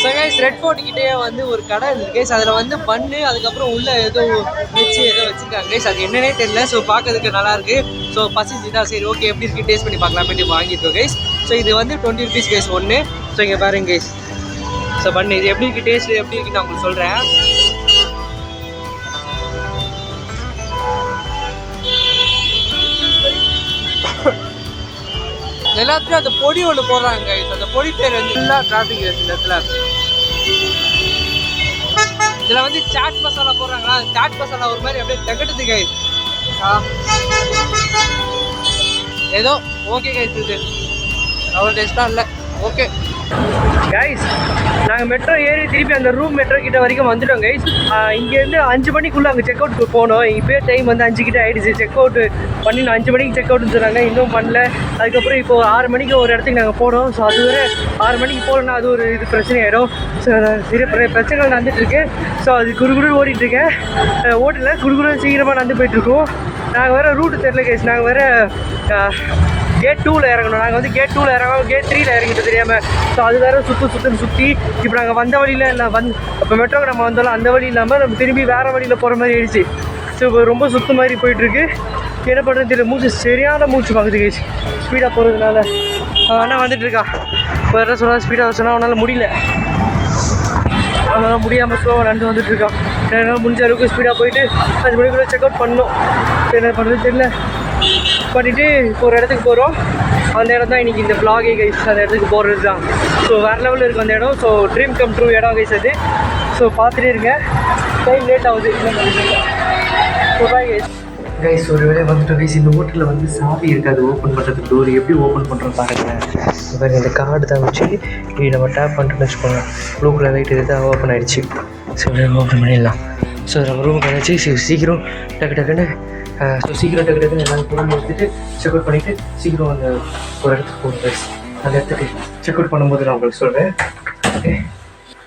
So guys red fort கிட்டே வந்து ஒரு கடை இருக்குது கைஸ். அதில் வந்து பண்ணு அதுக்கப்புறம் உள்ள ஏதோ வச்சு ஏதோ வச்சுருக்காங்க கைஸ். அது என்னன்னே தெரியல. ஸோ பார்க்கறதுக்கு நல்லாயிருக்கு. ஸோ பசிச்சு தான் சரி ஓகே எப்படி இருக்குது டேஸ்ட் பண்ணி பார்க்கலாமேட்டு வாங்கியிருக்கோம் கைஸ். ஸோ இது வந்து 20 rupees கைஸ் ஒன்று. ஸோ இங்கே பாருங்க கைஸ். ஸோ பண்ணு இது எப்படி இருக்குது டேஸ்ட் எப்படி இருக்குன்னு நான் உங்களுக்கு சொல்கிறேன். எல்லாத்துலையும் அந்த பொடி ஒன்று போடுறாங்க கைஸ். அந்த பொடி பேர் வந்து ஃபுல்லாக டிராஃபிக் இருக்குது இந்த இடத்துல. இதில் வந்து சாட் மசாலா போடுறாங்களா, சாட் மசாலா ஒரு மாதிரி அப்படியே தகட்டுது கைஸ். ஏதோ ஓகே கைஸ். இது அவ்வளோ டேஸ்ட்டாக இல்லை. ஓகே கைஸ் நாங்கள் மெட்ரோ ஏறி திருப்பி அந்த ரூம் மெட்ரோ கிட்ட வரைக்கும் வந்துட்டோம் கைஸ். இங்கேருந்து 5 மணிக்குள்ளே அங்கே செக் அவுட் போனோம். இப்போ டைம் வந்து 5 கிட்ட ஆகிடுச்சு. செக் அவுட் பண்ணி 5 மணிக்கு செக் அவுட்னு சொன்னாங்க. இன்னும் பண்ணல. அதுக்கப்புறம் இப்போது 6 மணிக்கு ஒரு இடத்துக்கு நாங்கள் போனோம். ஸோ அது வேறு 6 மணிக்கு போகலன்னா அது ஒரு இது பிரச்சனை ஆகிடும். ஸோ நிறைய பிரச்சனைகள் நடந்துகிட்ருக்கு. ஸோ அது குறுகுறு ஓடிட்டுருக்கேன். ஓட்டல குறுகுறு சீக்கிரமாக நடந்து போயிட்டுருக்கோம். நாங்கள் வேறு ரூட்டு தெரியல கைஸ். நாங்கள் வேறு கேட் 2ல் இறங்கணும். நாங்கள் வந்து கேட் 2ல் இறங்கணும், கேட் 3ல் இறங்கிட்டு தெரியாமல். ஸோ அது வேறு சுற்றி இப்போ நாங்கள் வந்த வழியில் இல்லை இப்போ மெட்ரோக்கு நம்ம வந்தாலும் அந்த வழி இல்லாமல் நம்ம திரும்பி வேறு வழியில் போகிற மாதிரி ஆயிடுச்சு. ஸோ இப்போ ரொம்ப சுற்று மாதிரி போயிட்டுருக்கு. என்ன பண்ணுறது தெரியல. மூச்சு சரியான மூச்சு பார்க்குது கைஸ் ஸ்பீடாக போகிறதுனால. ஆனால் வந்துட்டுருக்கா வேறு சொன்னால் ஸ்பீடாக சொன்னால் அவனால் முடியல. அதனால் முடியாமல் ஸ்லோவாக நடந்து வந்துட்டுருக்கான். என்னால் முடிஞ்ச அளவுக்கு ஸ்பீடாக போயிட்டு 5 மணிக்குள்ளே செக் அவுட் பண்ணணும். என்ன பண்ணுறது தெரியல. பண்ணிவிட்டு இப்போ ஒரு இடத்துக்கு போகிறோம். அந்த இடம் தான் இன்றைக்கி இந்த vlog கைஸ். அந்த இடத்துக்கு போகிறது தான். ஸோ வேறு லெவலில் இருக்குது அந்த இடம். ஸோ ட்ரீம் கம் ட்ரூ இடம் கைஸ் அது. ஸோ பார்த்துட்டே இருங்க. டைம் லேட் ஆகுது. So bye guys. கைஸ் ஒரு வேலையை வந்துட்டோம் கைஸ். இந்த ஹோட்டலில் வந்து சாவி இருக்காது ஓப்பன் பண்ணுறதுக்கு. டோர் எப்படி ஓப்பன் பண்ணுறோம் பாருங்கள். பாருங்கள் இந்த கார்டு தான் வச்சு இப்படி நம்ம டேப் பண்ணிட்டு வச்சுக்கோங்க. ப்ளூ கலர் லைட் எடுத்து ஓப்பன் ஆகிடுச்சு. ஸோ ஓப்பன் பண்ணிடலாம். ஸோ நம்ம ரூமுக்கு கிடச்சி சீக்கிரம் டக்குன்னு சீக்கிரம் டக்குன்னு எல்லாரும் கூட எடுத்துகிட்டு செக் அவுட் பண்ணிவிட்டு சீக்கிரம் அந்த ஒரு இடத்துக்கு போகணும் கைஸ். அந்த இடத்துக்கு செக் அவுட் பண்ணும்போது நான் உங்களுக்கு சொல்கிறேன். ஓகே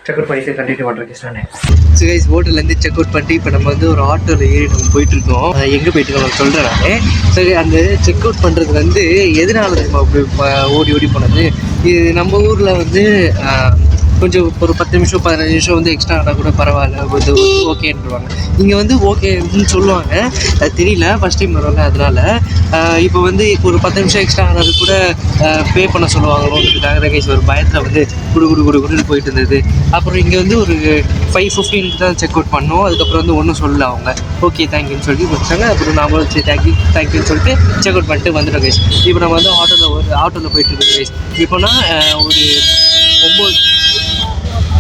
செக் அவுட் பண்ணிவிட்டு கண்டினியூ பண்ணுறேன் கைஸ். நான் ஸோ கைஸ் ஹோட்டல்லேருந்து செக் அவுட் பண்ணிட்டு இப்போ நம்ம வந்து ஒரு ஆட்டோவில் ஏறி நம்ம போயிட்டுருக்கோம். எங்கே போயிட்டுருக்கோம் நான் சொல்கிறேன் நான். சரி அந்த செக் அவுட் பண்ணுறது வந்து எதனால நம்ம அப்படி ஓடி போனது. இது நம்ம ஊரில் வந்து கொஞ்சம் ஒரு 10 நிமிஷம் 15 நிமிஷம் வந்து எக்ஸ்ட்ரா ஆனால் கூட பரவாயில்ல வந்து ஓகேன்றுவாங்க. இங்கே வந்து ஓகேன்னு சொல்லுவாங்க. அது தெரியல ஃபஸ்ட் டைம் வருவாங்க. அதனால் இப்போ வந்து ஒரு 10 நிமிஷம் எக்ஸ்ட்ரா ஆனது கூட பே பண்ண சொல்லுவாங்களோன்றதுக்காக கைஸ் ஒரு பயத்தில் வந்து குடுன்னு போயிட்டு இருந்தது. அப்புறம் இங்கே வந்து ஒரு 5:15 தான் செக் அவுட் பண்ணோம். அதுக்கப்புறம் வந்து ஒன்றும் சொல்லல அவங்க. ஓகே தேங்க்யூன்னு சொல்லி முடிச்சாங்க. அப்புறம் நாமளும் சரி தேங்க்யூன்னு சொல்லிட்டு செக் அவுட் பண்ணிட்டு வந்துட்டோம் கைஸ். இப்போ நம்ம வந்து ஆட்டோவில் போயிட்டுருக்கோம் கைஸ். இப்போனா ஒரு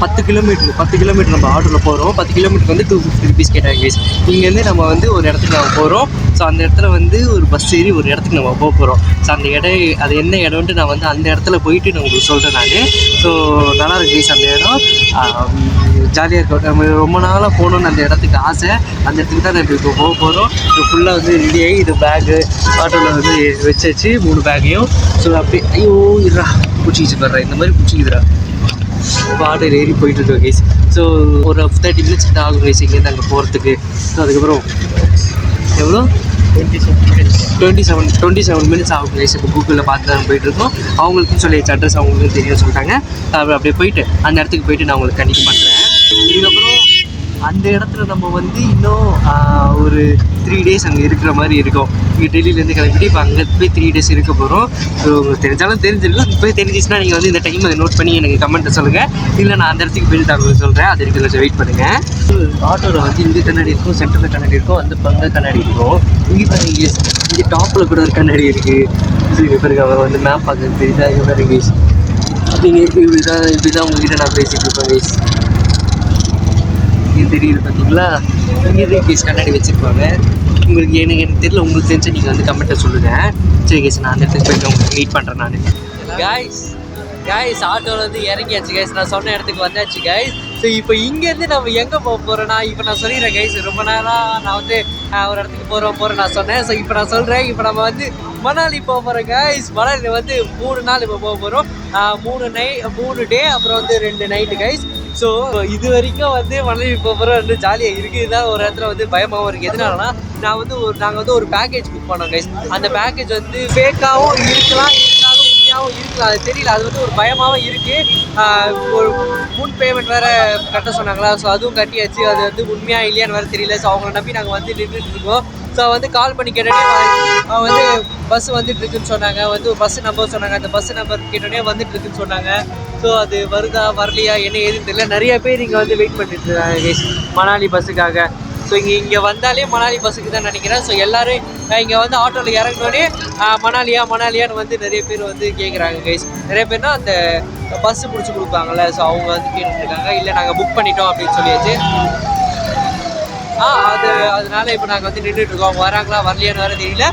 10 கிலோமீட்டர் நம்ம ஆட்டோவில் போகிறோம். 10 கிலோமீட்டருக்கு வந்து 250 rupees கேட்டாங்க கைஸ். இங்கேருந்து நம்ம வந்து ஒரு இடத்துக்கு நம்ம போகிறோம். ஸோ அந்த இடத்துல வந்து ஒரு பஸ் ஏறி ஒரு இடத்துக்கு நம்ம போகிறோம். ஸோ அந்த இடம் அது என்ன இடம்ன்ட்டு நான் வந்து அந்த இடத்துல போயிட்டு நான் உங்களுக்கு சொல்கிறேன் நான். ஸோ நல்லா இருக்கு கைஸ் அந்த இடம். ஜாலியாக இருக்கும். நம்ம ரொம்ப நாளாக போகணுன்னு அந்த இடத்துக்கு ஆசை. அந்த இடத்துக்கு தான் நம்ம இப்போ போகிறோம். இப்போ ஃபுல்லாக வந்து ரெடியாகி இது பேக்கு ஆட்டோவில் வந்து வச்சாச்சு 3 பேக்கையும். ஸோ அப்படியே ஐயோ இதுரா பிடிச்சிக்கிச்சு வர்றேன். இந்த மாதிரி பிடிச்சிக்குதுரா. இப்போ ஆட்டோவில் ஏறி போயிட்டுருக்கோம் கைஸ். ஸோ ஒரு 30 minutes கிட்ட ஆகும் கைஸ் இங்கேருந்து அங்கே போகிறதுக்கு. ஸோ அதுக்கப்புறம் எவ்வளோ 27 minutes ஆகும் கைஸ். இப்போ கூகுளில் பார்த்து தான் போயிட்டுருக்கோம். அவங்களுக்கும் சொல்லிடுச்சு அட்ரஸ் அவங்களுக்கும் தெரியும் சொல்லிட்டாங்க. அப்படியே போயிட்டு அந்த இடத்துக்கு போயிட்டு நான் உங்களுக்கு கண்டிப்பாக பண்ணுறேன். இதுக்கப்புறம் அந்த இடத்துல நம்ம வந்து இன்னும் ஒரு 3 days அங்கே இருக்கிற மாதிரி இருக்கும். இங்கே டெல்லியிலேருந்து கிளம்பிட்டு இப்போ அங்கே போய் 3 days இருக்க போகிறோம். ஸோ உங்களுக்கு தெரிஞ்சாலும் தெரிஞ்சிருக்கும். இப்போ தெரிஞ்சிச்சுன்னா நீங்கள் வந்து இந்த டைம் அதை நோட் பண்ணி எனக்கு கமெண்ட்டை சொல்லுங்கள். இல்லை நான் அந்த இடத்துக்கு போயிட்டு தான் சொல்கிறேன். அது வரைக்கும் கொஞ்சம் வெயிட் பண்ணுங்கள். ஆட்டோவில் வந்து இங்கே கண்ணாடி இருக்கும், சென்டரில் கண்ணாடி இருக்கும், அந்த பங்க கண்ணாடி இருக்கும். இங்கே டாப்பில் கூட ஒரு கண்ணாடி இருக்குது. இது பிறகு அவர் வந்து மேப் பார்க்குறது தெரியுதா இது மாதிரி கைஸ். நீங்கள் இப்படிதான் உங்ககிட்ட நான் பேசிகிட்டு இருப்பேன் கைஸ். இது தெரியுது பார்த்தீங்களா. இங்கே கேஸ் கண்ணாடி வச்சுருப்பாங்க. உங்களுக்கு எனக்கு தெரியல. உங்களுக்கு தெரிஞ்சு நீங்கள் வந்து கமெண்ட்டை சொல்லுங்கள். சரி கேஸ் நான் அந்த இடத்துக்கு போய்ட்டு உங்களுக்கு மீட் பண்ணுறேன் நான். கைஸ் ஆட்டோவில் வந்து இறங்கியாச்சு கைஸ். நான் சொன்ன இடத்துக்கு வந்தாச்சு கைஸ். ஸோ இப்போ இங்கேருந்து நம்ம எங்கே போக போகிறோன்னா இப்போ நான் சொல்லிடுறேன் கைஸ். ரொம்ப நாளாக நான் வந்து ஒரு இடத்துக்கு போகிறேன் நான் சொன்னேன். ஸோ இப்போ நான் சொல்கிறேன். இப்போ நம்ம வந்து மணாலி போக போகிறோம் கைஸ். மணாலியில் வந்து 3 நாள் இப்போ போக போகிறோம். 3 டே அப்புறம் வந்து 2 நைட்டு கைஸ். ஸோ இது வரைக்கும் வந்து மணாலி போக போகிறோம் வந்து ஜாலியாக இருக்குது. இதுதான் ஒரு இடத்துல வந்து பயமாகவும் இருக்குது. எதனாலனா நாங்கள் வந்து ஒரு பேக்கேஜ் புக் பண்ணோம் கைஸ். அந்த பேக்கேஜ் வந்து ஃபேக்காகவும் இருக்கலாம், இருந்தாலும் ஜாலியாகவும் இருக்கலாம், அது தெரியல. அது வந்து ஒரு பயமாகவும் இருக்குது. ஒரு முன் பேமெண்ட் வேறு கட்ட சொன்னாங்களா, ஸோ அதுவும் கட்டியாச்சு. அது வந்து உண்மையாக இல்லையான்னு வேறு தெரியல. ஸோ அவங்கள நம்பி நாங்கள் வந்து நின்றுட்டுருக்கோம். ஸோ வந்து கால் பண்ணி கேட்டோடனே அவங்க வந்து பஸ் வந்துட்டுருக்குன்னு சொன்னாங்க. வந்து ஒரு பஸ் நம்பர் சொன்னாங்க. அந்த பஸ் நம்பர் கேட்டோடனே வந்துட்டுருக்குன்னு சொன்னாங்க. ஸோ அது வருதா வரலையா என்ன ஏதுன்னு தெரியல. நிறைய பேர் இங்கே வந்து வெயிட் பண்ணிட்டு இருக்காங்க மணாலி பஸ்ஸுக்காக. ஸோ இங்கே வந்தாலே மணாலி பஸ்ஸுக்கு தான் நினைக்கிறேன். ஸோ எல்லோரும் இங்கே வந்து ஆட்டோவில் இறங்கினோடனே மணாலியான்னு வந்து நிறைய பேர் வந்து கேட்குறாங்க கைஸ். நிறைய பேர்னா அந்த பஸ்ஸு பிடிச்சி கொடுப்பாங்கள்ல, ஸோ அவங்க வந்து கேட்டுட்ருக்காங்க. இல்லை நாங்கள் புக் பண்ணிட்டோம் அப்படின்னு சொல்லியாச்சு. அதனால இப்போ நாங்கள் வந்து நின்றுட்டுருக்கோம். அவங்க வராங்களா வரலையான்னு வேறு தெரியல.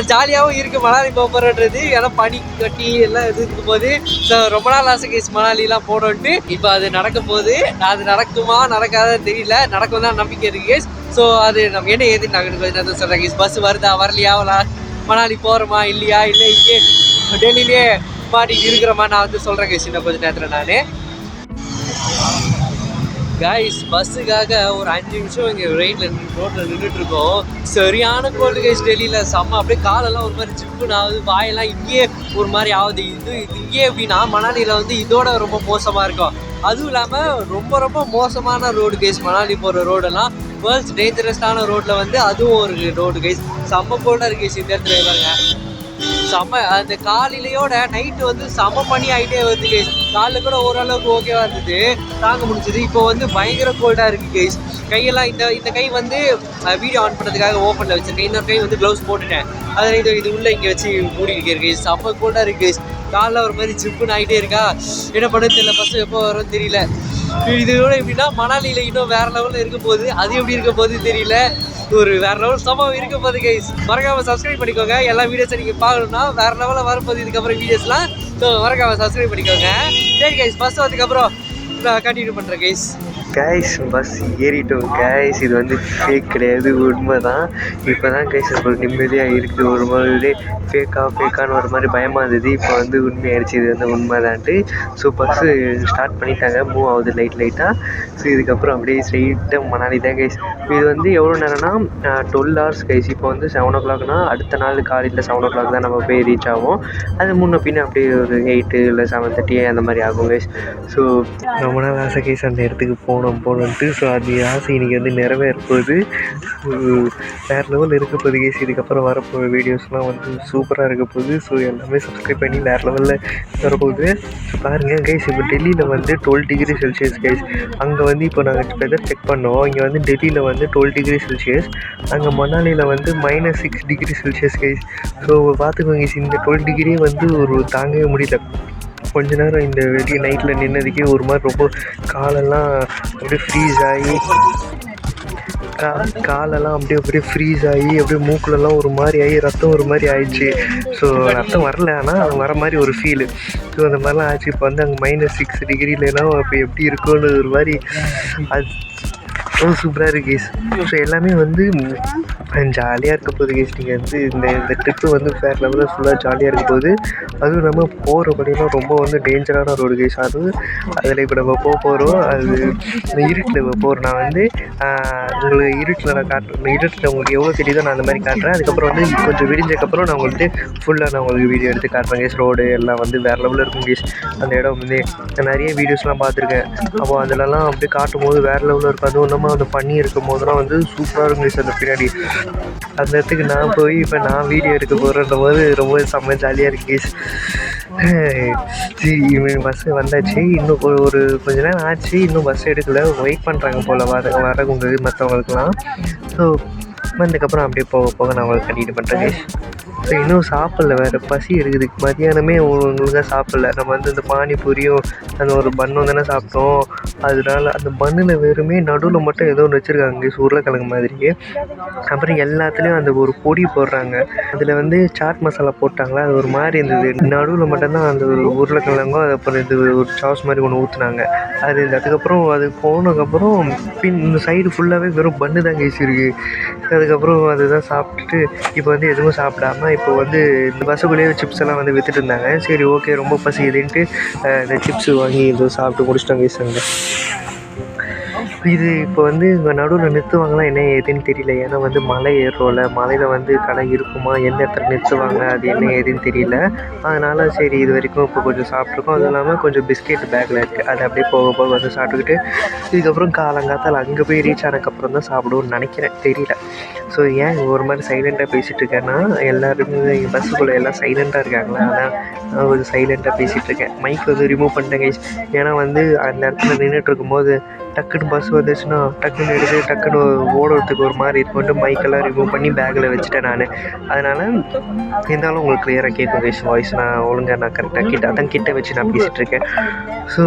ஜாலியாகவும் இருக்குது மணாலி போகிறன்றது. ஏன்னா பனி கட்டி எல்லாம் இது இருக்கும்போது ஸோ ரொம்ப நாள் ஆசை கேஸ் மணாலிலாம் போனோன்ட்டு. இப்போ அது நடக்கும் போது அது நடக்குமா நடக்காதான்னு தெரியல. நடக்கும் தான் நம்பிக்கை இருக்குது கேஸ். ஸோ அது நம்ம என்ன ஏதுன்னு நாங்கள் கொஞ்சம் சொல்கிறேன் கேஸ். பஸ் வருதா வரலையா மணாலி போகிறோமா இல்லையா, இல்லை இங்கே டெல்லியிலே மாட்டிட்டு இருக்கிறோமா நான் வந்து சொல்கிறேன் கேஸ் இன்னும் கொஞ்சம் நேரத்தில். நான் கைஸ் பஸ்ஸுக்காக ஒரு 5 நிமிஷம் இங்கே ரோட்டில் நின்றுட்டுருக்கோம். சரியான கோல்டு கைஸ் டெல்லியில். செம்ம அப்படியே காலெல்லாம் ஒரு மாதிரி ஜிப்புன்னு ஆகுது, வாயெல்லாம் இங்கேயே ஒரு மாதிரி ஆகுது. இது இங்கே எப்படின்னா மணாலியில் வந்து இதோட ரொம்ப மோசமாக இருக்கும். அதுவும் இல்லாமல் ரொம்ப ரொம்ப மோசமான ரோடு கைஸ். மணாலி போகிற ரோடெல்லாம் வேர்ல்ட்ஸ் டேஞ்சரஸான ரோட்டில் வந்து அதுவும் ஒரு ரோடு கைஸ். செம்ம கோல்டாக இருக்கு கைஸ் இந்த இடத்துல. பாருங்க செம்ம அந்த காலையிலையோட நைட்டு வந்து செம்ம பனி ஆகிட்டே வருது கைஸ். காலைல கூட ஓரளவுக்கு ஓகேவா இருந்தது, தாங்க முடிஞ்சது. இப்போ வந்து பயங்கர கோல்டாக இருக்குது கைஸ். கையெல்லாம் இந்த கை வந்து வீடியோ ஆன் பண்ணுறதுக்காக ஓப்பனில் வச்சுருக்கேன். இன்னொரு கை வந்து க்ளவுஸ் போட்டுட்டேன். அதை இது உள்ளே இங்கே வச்சு மூடிட்டு கைஸ். செம்ம கோல்டாக இருக்குது கைஸ். காலைல ஒரு மாதிரி ஜிப்புன்னு ஆகிட்டே இருக்கா. என்ன பண்ணுறது தெரியல, பஸ் எப்போ வரும்னு தெரியல. இதோட எப்படின்னா மணாலியில் இன்னும் வேறு லெவலில் இருக்க போகுது. அது எப்படி இருக்க போகுது தெரியல. ஒரு வேறு லெவல் சம்பவம் இருக்க போகுது கைஸ். மறக்காமல் சப்ஸ்கிரைப் பண்ணிக்கோங்க. எல்லா வீடியோஸை நீங்கள் பார்க்கணுன்னா வேறு லெவலில் வரப்போகுது இதுக்கப்புறம் வீடியோஸ்லாம். ஸோ மறக்காமல் சப்ஸ்கிரைப் பண்ணிக்கோங்க. சரி கைஸ், பஸ் வந்ததுக்கப்புறம் நான் கண்டினியூ பண்ணுறேன் கைஸ். Bus ஏறிட்டோம் guys. இது வந்து ஃபேக் கிடையாது, உண்மை தான். இப்போ தான் கைஸ் ஒரு நிம்மதியாக இருக்குது. ஒரு மாதிரி ஃபேக்கான்னு ஒரு மாதிரி பயமாக இருந்தது. இப்போ வந்து உண்மையாகிடுச்சு, இது வந்து உண்மை தான்ட்டு. ஸோ பஸ்ஸு ஸ்டார்ட் பண்ணிட்டாங்க, மூவ் ஆகுது லைட்டாக. ஸோ இதுக்கப்புறம் அப்படியே ஸ்ட்ரெயிட்டாக மணாலி தான் கைஸ். இது வந்து எவ்வளோ நேரம்னா 12 hours கைஸ். இப்போ வந்து 7 o'clockனா அடுத்த நாள் காலையில் 7 o'clock தான் நம்ம போய் ரீச் ஆகும். அது முன்ன பின்ன அப்படியே ஒரு 8 இல்லை 7:30 அந்த மாதிரி ஆகும் கைஸ். ஸோ ரொம்ப நாள் ஆசை கைஸ் அந்த இடத்துக்கு போகணுன்ட்டு. ஸோ அது ஆசை இன்றைக்கி வந்து நிறைவேற போகுது. வேறு லெவலில் இருக்க போகுது கைஸ். இதுக்கப்புறம் வரப்போகிற வீடியோஸ்லாம் வந்து சூப்பராக இருக்க போகுது. ஸோ எல்லாமே சப்ஸ்கிரைப் பண்ணி வேறு லெவலில் வரப்போகுது. ஸோ பாருங்கள் கைஸ், இப்போ டெல்லியில் வந்து 12 degree Celsius கைஸ். அங்கே வந்து இப்போ நாங்கள் வெதர் செக் பண்ணோம். இங்கே வந்து டெல்லியில் வந்து 12 degree Celsius, அங்கே மணாலியில் வந்து -6 degree Celsius கைஸ். ஸோ பார்த்துக்கோங்க கைஸ், இந்த 12 degree வந்து ஒரு தாங்கவே முடியல. கொஞ்ச நேரம் இந்த வெளியே நைட்டில் நின்னதுக்கே ஒரு மாதிரி ரொம்ப காலெல்லாம் அப்படியே ஃப்ரீஸ் ஆகி காலெல்லாம் அப்படியே ஃப்ரீஸ் ஆகி அப்படியே மூக்குலெல்லாம் ஒரு மாதிரி ஆகி ரத்தம் ஒரு மாதிரி ஆயிடுச்சு. ஸோ ரத்தம் வரல, ஆனால் அது வர மாதிரி ஒரு ஃபீலு. ஸோ அந்த மாதிரிலாம் ஆச்சு. இப்போ வந்து அங்கே -6 degreeலாம் இப்போ எப்படி இருக்கும்னு ஒரு மாதிரி அது ரொம்ப சூப்பராக இருக்குது கேஸ். ஸோ எல்லாமே வந்து ஜாலியாக இருக்க போகுது கேஸ். நீங்கள் வந்து இந்த ட்ரிப்பு வந்து வேறு லெவலில் ஃபுல்லாக ஜாலியாக இருக்க போகுது. அதுவும் இல்லாமல் போகிற படியெல்லாம் ரொம்ப வந்து டேஞ்சரான ரோடு கேஸ். அதில் இப்போ நம்ம போகிறோம். அது இந்த இருட்டில் போகிறோம். நான் வந்து உங்களுக்கு இருட்டில் நான் காட்டுறேன். இருட்டில் உங்களுக்கு எவ்வளோ தெரியுதோ நான் அந்த மாதிரி காட்டுறேன். அதுக்கப்புறம் வந்து கொஞ்சம் விடிஞ்சதுக்கப்புறம் நான் உங்களுக்கு ஃபுல்லாக நான் உங்களுக்கு வீடியோ எடுத்து காட்டுறேன் கேஸ். ரோடு எல்லாம் வந்து வேறு லெவலில் இருக்கும் கேஸ். அந்த இடம் வந்து நிறைய வீடியோஸ்லாம் பார்த்துருக்கேன். அப்போ அதிலலாம் அப்படியே காட்டும் போது வேறு லெவலில் இருக்கும். அதுவும் இல்லாமல் அந்த பண்ணி இருக்கும் போதெல்லாம் வந்து சூப்பராக இருக்கும் கேஸ். அந்த பின்னாடி அந்த இடத்துக்கு நான் போய் இப்போ நான் வீடியோ எடுக்க போகிறேன்ற போது ரொம்ப செம்ம ஜாலியாக இருக்கு கேஸ். சரி, இவன் பஸ்ஸு வந்தாச்சு. இன்னும் ஒரு கொஞ்ச நேரம் ஆச்சு, இன்னும் பஸ் எடுக்கலை. வெயிட் பண்ணுறாங்க போல் வரவங்க மற்றவங்களுக்குலாம். ஸோ வந்ததுக்கப்புறம் அப்படியே போக நான் உங்களுக்கு கண்டினியூ பண்ணுறேன் கேஸ். ஸோ இன்னும் சாப்பிடல, வேறு பசி இருக்குது. மதியானமே ஒழுங்காக சாப்பிடல. நம்ம வந்து இந்த பானிபூரியும் அந்த ஒரு பன்னும் தானே சாப்பிட்டோம். அதனால அந்த பன்னில் வெறுமே நடுவில் மட்டும் ஏதோ ஒன்று வச்சுருக்காங்க, உருளைக்கிழங்கு மாதிரியே. அப்புறம் எல்லாத்துலேயும் அந்த ஒரு பொடி போடுறாங்க. அதில் வந்து சாட் மசாலா போட்டாங்களா, அது ஒரு மாதிரி இருந்தது. நடுவில் மட்டும்தான் அந்த ஒரு உருளைக்கிழங்கும் அது அப்புறம் இது ஒரு சாஸ் மாதிரி ஒன்று ஊற்றுனாங்க. அதுக்கப்புறம் அது போனதுக்கப்புறம் இந்த சைடு ஃபுல்லாகவே வெறும் பன்னு தான் கேசிருக்கு. அதுக்கப்புறம் அதுதான் சாப்பிட்டுட்டு இப்போ வந்து எதுவும் சாப்பிடாம இப்போ வந்து இந்த பஸ்ஸுக்குள்ளேயே சிப்ஸ் எல்லாம் வந்து விற்றுட்டு இருந்தாங்க. சரி ஓகே, ரொம்ப பசி இதுன்ட்டு இந்த சிப்ஸ் வாங்கி ஏதோ சாப்பிட்டு முடிச்சிட்டாங்க கேஸ். இது இப்போ வந்து இங்கே நடுவில் நிறுத்துவாங்களா என்ன ஏதுன்னு தெரியல. ஏன்னா வந்து மலை ஏறுறோம்ல, மலையில் வந்து கடை இருக்குமா, எந்த இடத்துல நிறுத்துவாங்க, அது என்ன ஏதுன்னு தெரியல. அதனால் சரி இது வரைக்கும் இப்போ கொஞ்சம் சாப்பிட்ருக்கோம். அதுவும் இல்லாமல் கொஞ்சம் பிஸ்கெட் பேக்கில் இருக்குது, அது அப்படியே போக போக வந்து சாப்பிட்டுக்கிட்டு இதுக்கப்புறம் காலங்காத்தால் அங்கே போய் ரீச் ஆனதுக்கப்புறம் தான் சாப்பிடுவோன்னு நினைக்கிறேன், தெரியல. ஸோ ஏன் ஒரு மாதிரி சைலண்ட்டாக பேசிகிட்டு இருக்கேன்னா, எல்லாருமே பஸ்ஸுக்குள்ளே எல்லாம் சைலண்ட்டாக இருக்காங்களா, அதான் நான் கொஞ்சம் சைலண்ட்டாக பேசிகிட்டு இருக்கேன். மைக் வந்து ரிமூவ் பண்ணிட்டேன் கைஸ். ஏன்னா வந்து அந்த இடத்துல நின்றுட்டு இருக்கும்போது டக்குன்னு பஸ் வந்துச்சுன்னா டக்குன்னு எடுத்து டக்குன்னு ஓடுறதுக்கு ஒரு மாதிரி இருக்கும்ட்டு மைக்கெல்லாம் ரிமூவ் பண்ணி பேக்கில் வச்சுட்டேன் நான். அதனால் இருந்தாலும் உங்களுக்கு கிளியராக கேட்கும் கைஸ் வாய்ஸ். நான் ஒழுங்காக நான் கரெக்டாக அதான் கிட்ட வச்சு நான் பேசிகிட்ருக்கேன். ஸோ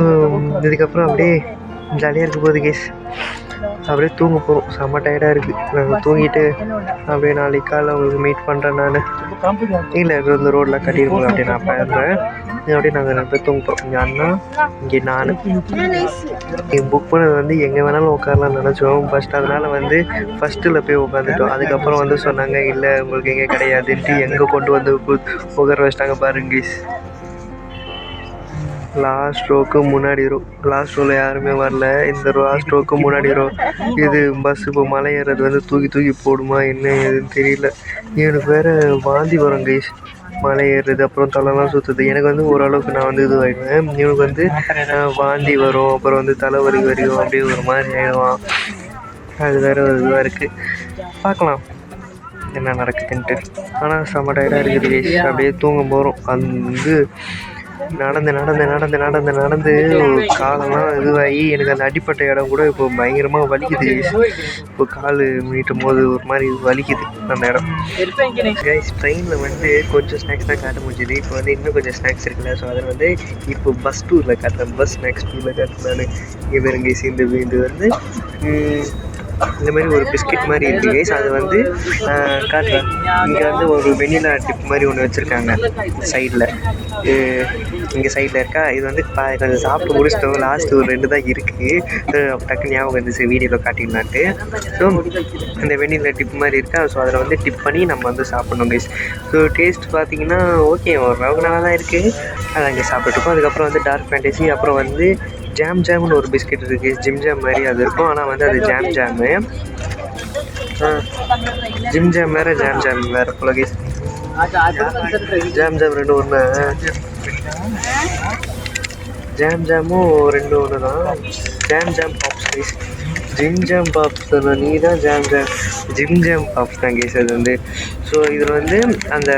இதுக்கப்புறம் அப்படியே ஜாலியாக இருக்க போகுது கைஸ். அப்படியே தூங்க போகிறோம், செம்ம டயர்டாக இருக்குது. நாங்கள் தூங்கிட்டு அப்படியே நாளைக்கு காலைல உங்களுக்கு மீட் பண்ணுறேன் நான். இல்லை இந்த ரோட்டில் கட்டியிருக்கோம் அப்படியே நான் பண்ணுறேன். அப்படியே நாங்கள் ரெண்டு பேர் தூங்க போகிறோம். இங்கே அண்ணா, இங்கே நான். புக் பண்ணது வந்து எங்கே வேணாலும் உட்காரலாம்னு நினச்சோம் ஃபஸ்ட். அதனால் வந்து ஃபஸ்ட்டில் போய் உட்காந்துட்டோம். அதுக்கப்புறம் வந்து சொன்னாங்க இல்லை உங்களுக்கு எங்கே கிடையாதுன்ட்டு எங்கே கொண்டு வந்து உட்கார வச்சிட்டாங்க பாருங்க கைஸ். லாஸ்ட் ரோக்கு முன்னாடி லாஸ்ட் ரோவில் யாருமே வரல. இந்த லாஸ்ட் ரோக்கு முன்னாடி இது பஸ் இப்போ மலை ஏறது வந்து தூக்கி போடுமா என்ன ஏதுன்னு தெரியல. எனக்கு வேறு வாந்தி வரும் கைஸ் மலை ஏறுறது, அப்புறம் தலைலாம் சுற்றுது. எனக்கு வந்து ஓரளவுக்கு நான் வந்து இதுவாகிடுவேன். இவனுக்கு வந்து வாந்தி வரும், அப்புறம் வந்து தலைவலி வரும், அப்படியே ஒரு மாதிரி ஆகிடுவான். அது வேறு ஒரு இதுவாக இருக்குது. பார்க்கலாம் என்ன நடக்குதுன்ட்டு. ஆனால் செம்ம டயர்டாக இருக்குது கைஸ். அப்படியே தூங்க போகிறோம். வந்து நடந்து காலெல்லாம் இதுவாகி எனக்கு அந்த அடிப்பட்ட இடம் கூட இப்போ பயங்கரமாக வலிக்குது. இப்போ கால் மீட்டும் போது ஒரு மாதிரி வலிக்குது அந்த இடம். கைஸ் ட்ரெயினில் வந்து கொஞ்சம் ஸ்நாக்ஸ் தான் காட்ட முடிஞ்சுது. இப்போ வந்து இன்னும் கொஞ்சம் ஸ்நாக்ஸ் இருக்குல்ல, ஸோ அதில் வந்து இப்போ பஸ் டூரில் காட்டுறேன், பஸ் ஸ்நாக்ஸ் டூரில் காட்டுறேன் நான். இங்கே பாருங்க கைஸ், இது வந்து இந்த மாதிரி ஒரு பிஸ்கெட் மாதிரி இருக்குது கைஸ். அது வந்து காட்டுறேன். இங்கே வந்து ஒரு வெண்ணிலா டிப் மாதிரி ஒன்று வச்சுருக்காங்க சைடில். இங்கே சைடில் இருக்கா. இது வந்து கொஞ்சம் சாப்பிட்டு முடிச்சிட்டோம். லாஸ்ட்டு ஒரு 2 தான் இருக்குது. டக்குன்னு ஞாபகம் இருந்துச்சு வீடியோவில் காட்டிடலான்ட்டு. ஸோ இந்த வெண்ணிலா டிப் மாதிரி இருக்கா. ஸோ அதில் வந்து டிப் பண்ணி நம்ம வந்து சாப்பிட்ணும் கைஸ். ஸோ டேஸ்ட் பார்த்தீங்கன்னா ஓகே, ஓரளவுக்கு நல்லா தான் இருக்குது. அதை அங்கே சாப்பிட்டுருக்கோம். அதுக்கப்புறம் வந்து டார்க் ஃபேண்டசி, அப்புறம் வந்து ஜாம்னு ஒரு பிஸ்கெட் இருக்குது, ஜிம் ஜாம் மாதிரி அது இருக்கும். ஆனால் வந்து அது ஜாமு ஜிம் ஜாம் வேறு ஜாம் வேறு போல கைஸ். ஜாம் ரெண்டு ஒன்று, ஜாமும் ரெண்டு ஒன்று தான். Jam Pops guys. Jim Jam Pops தான். நீ தான் ஜிம் ஜாம் பாப்ஸ் தான் கைஸ் அது வந்து. ஸோ இதில் வந்து அந்த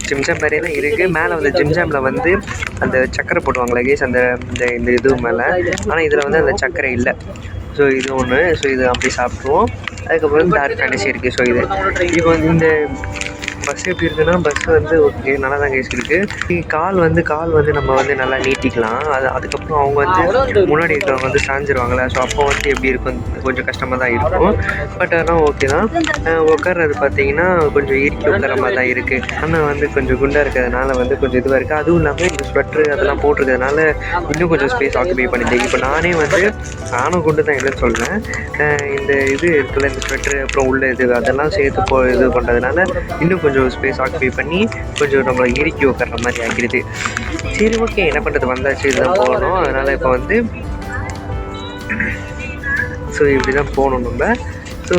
ஜிம் ஜாம் மாதிரியெல்லாம் இருக்குது. மேலே வந்து ஜிம் ஜாமில் வந்து அந்த சக்கரை போடுவாங்களே கைஸ், அந்த இந்த இது மேலே. ஆனால் இதில் வந்து அந்த சக்கரை இல்லை. ஸோ இது ஒன்று. ஸோ இது அப்படி சாப்பிட்ருவோம். அதுக்கப்புறம் டார்க் ஃபேண்டசி இருக்குது. ஸோ இது இப்போ வந்து இந்த பஸ் எப்படி இருக்குன்னா, பஸ் வந்து ஓகே நல்லா தான் கைஸ் இருக்குது. கால் வந்து நம்ம வந்து நல்லா நீட்டிக்கலாம். அதுக்கப்புறம் அவங்க வந்து முன்னாடி இருக்கிறவங்க வந்து சாஞ்சிருவாங்களே. ஸோ அப்போ வந்து எப்படி இருக்கும், கொஞ்சம் கஷ்டமாக தான் இருக்கும். பட் ஆனால் ஓகே தான். உட்கார்றது பார்த்தீங்கன்னா கொஞ்சம் இறுக்கி உட்கார மாதிரி தான் இருக்குது. ஆனால் வந்து கொஞ்சம் குண்டாக இருக்கிறதுனால வந்து கொஞ்சம் இதுவாக இருக்குது. அதுவும் இல்லாமல் இந்த ஸ்வெட்ரு அதெல்லாம் போட்டிருக்கிறதுனால இன்னும் கொஞ்சம் ஸ்பேஸ் ஆக்குபை பண்ணிட்டு. இப்போ நானும் குண்டு தான் இல்லைன்னு சொல்கிறேன். இந்த இது இருக்குல்ல, இந்த ஸ்வெட்ரு அப்புறம் உள்ள அதெல்லாம் சேர்த்து இது பண்ணுறதுனால இன்னும் கொஞ்சம் ஸ்பேஸ் ஆக்குபை பண்ணி கொஞ்சம் நம்மளை இறுக்கி உட்கார்ற மாதிரி ஆகிடுது. சரி ஓகே, என்ன பண்ணுறது, வந்தாச்சு, இதுதான் போகணும். அதனால் இப்போ வந்து ஸோ இப்படி தான் போகணும் நம்ம. ஸோ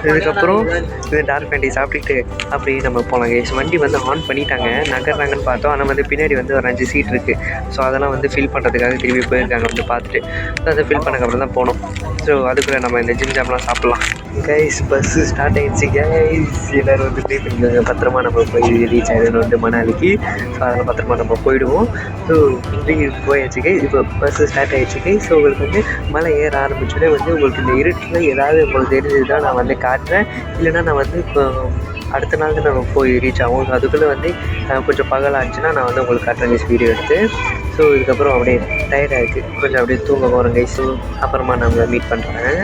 இதுக்கப்புறம் இது டார்க் ஃபேண்டசி சாப்பிட்டுட்டு அப்படியே நம்ம போகலாம் கைஸ். வண்டி வந்து ஆன் பண்ணிட்டாங்க, நகர்றாங்கன்னு பார்த்தோம். ஆனால் வந்து பின்னாடி வந்து ஒரு 5 சீட் இருக்குது. ஸோ அதெல்லாம் வந்து ஃபில் பண்ணுறதுக்காக திரும்பி போயிருக்காங்க வந்து பார்த்துட்டு. ஸோ அதை ஃபில் பண்ணக்கப்புறம் தான் போகணும். ஸோ அதுக்குள்ளே நம்ம இந்த ஜிம் ஜாம்லாம் சாப்பிட்லாம் கைஸ். பஸ்ஸு ஸ்டார்ட் ஆகிடுச்சு கைஸ். எல்லோரும் வந்து ப்ளே பண்ணிக்கோங்க. பத்திரமா நம்ம போய் ரீச் ஆகிடணும் வந்து மணாலிக்கு. ஸோ அதெல்லாம் பத்திரமா நம்ம போயிடுவோம். ஸோ போயாச்சு கைஸ். இப்போ பஸ்ஸு ஸ்டார்ட் ஆகிடுச்சு கைஸ். ஸோ உங்களுக்கு வந்து மலை ஏற ஆரம்பிச்சோடனே வந்து உங்களுக்கு இந்த இருட்டில் ஏதாவது உங்களுக்கு தெரிஞ்சதுதான் நான் வந்து காட்டுறேன். இல்லைனா நான் வந்து இப்போ அடுத்த நாள் நம்ம போய் ரீச் ஆகும். அதுக்குள்ளே வந்து கொஞ்சம் பகலாச்சுன்னா நான் வந்து உங்களுக்கு காட்டுறேன் கைஸ் வீடியோ எடுத்து. ஸோ இதுக்கப்புறம் அப்படியே டயர்டாகிடுச்சு, கொஞ்சம் அப்படியே தூங்க போகிறேன் கைஸ். அப்புறமா நான் உங்களை மீட் பண்ணுறேன்.